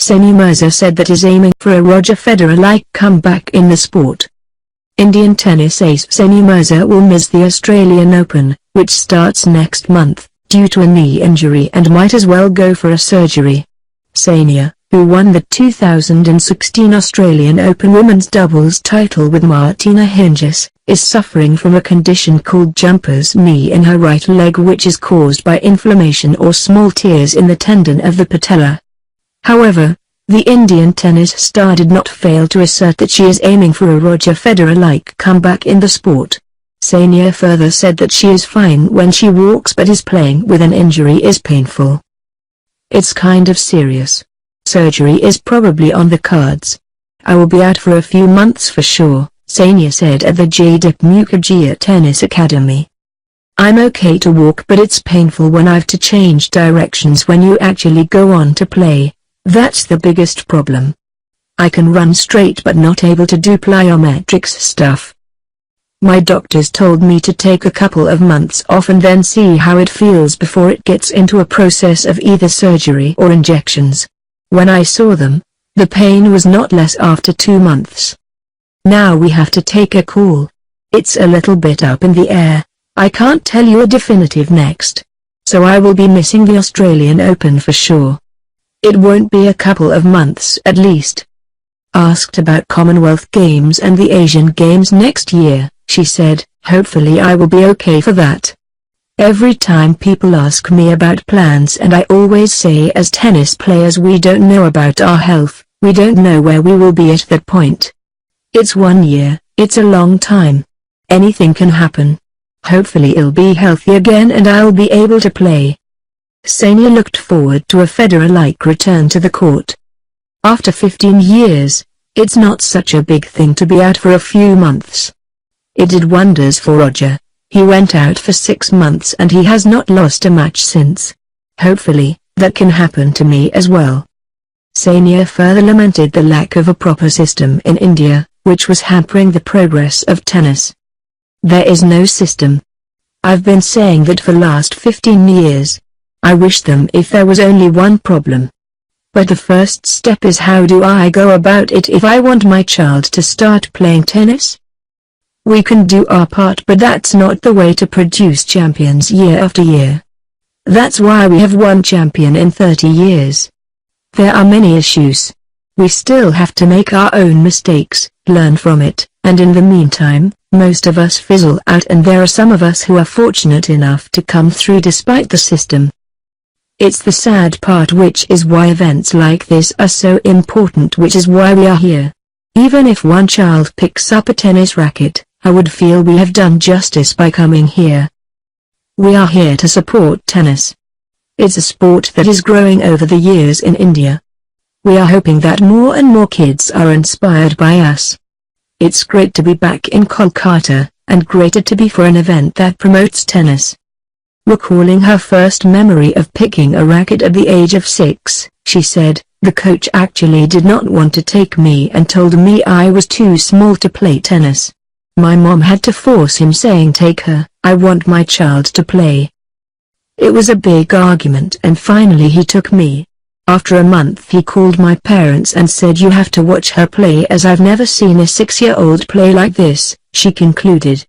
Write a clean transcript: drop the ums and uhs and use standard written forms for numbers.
Sania Mirza said that is aiming for a Roger Federer-like comeback in the sport. Indian tennis ace Sania Mirza will miss the Australian Open, which starts next month, due to a knee injury and might as well go for a surgery. Sania, who won the 2016 Australian Open women's doubles title with Martina Hingis, is suffering from a condition called jumper's knee in her right leg, which is caused by inflammation or small tears in the tendon of the patella. However, the Indian tennis star did not fail to assert that she is aiming for a Roger Federer-like comeback in the sport. Sania further said that she is fine when she walks, but is playing with an injury is painful. It's kind of serious. Surgery is probably on the cards. I will be out for a few months for sure, Sania said at the Jaydeep Mukherjee Tennis Academy. I'm okay to walk, but it's painful when I've to change directions when you actually go on to play. That's the biggest problem. I can run straight but not able to do plyometrics stuff. My doctors told me to take a couple of months off and then see how it feels before it gets into a process of either surgery or injections. When I saw them, the pain was not less after 2 months. Now we have to take a call. It's a little bit up in the air. I can't tell you a definitive next. So I will be missing the Australian Open for sure. It won't be a couple of months at least. Asked about Commonwealth Games and the Asian Games next year, she said, hopefully I will be okay for that. Every time people ask me about plans, and I always say as tennis players we don't know about our health, we don't know where we will be at that point. It's 1 year, it's a long time. Anything can happen. Hopefully I'll be healthy again and I'll be able to play. Sania looked forward to a Federer-like return to the court. After 15 years, it's not such a big thing to be out for a few months. It did wonders for Roger. He went out for 6 months and he has not lost a match since. Hopefully, that can happen to me as well. Sania further lamented the lack of a proper system in India, which was hampering the progress of tennis. There is no system. I've been saying that for last 15 years. I wish them if there was only one problem. But the first step is, how do I go about it if I want my child to start playing tennis? We can do our part, but that's not the way to produce champions year after year. That's why we have one champion in 30 years. There are many issues. We still have to make our own mistakes, learn from it, and in the meantime, most of us fizzle out, and there are some of us who are fortunate enough to come through despite the system. It's the sad part, which is why events like this are so important, which is why we are here. Even if one child picks up a tennis racket, I would feel we have done justice by coming here. We are here to support tennis. It's a sport that is growing over the years in India. We are hoping that more and more kids are inspired by us. It's great to be back in Kolkata, and greater to be for an event that promotes tennis. Recalling her first memory of picking a racket at the age of 6, she said, "The coach actually did not want to take me and told me I was too small to play tennis. My mom had to force him, saying, 'Take her, I want my child to play.' It was a big argument and finally he took me. After a month he called my parents and said, 'You have to watch her play, as I've never seen a 6-year-old play like this,'" she concluded.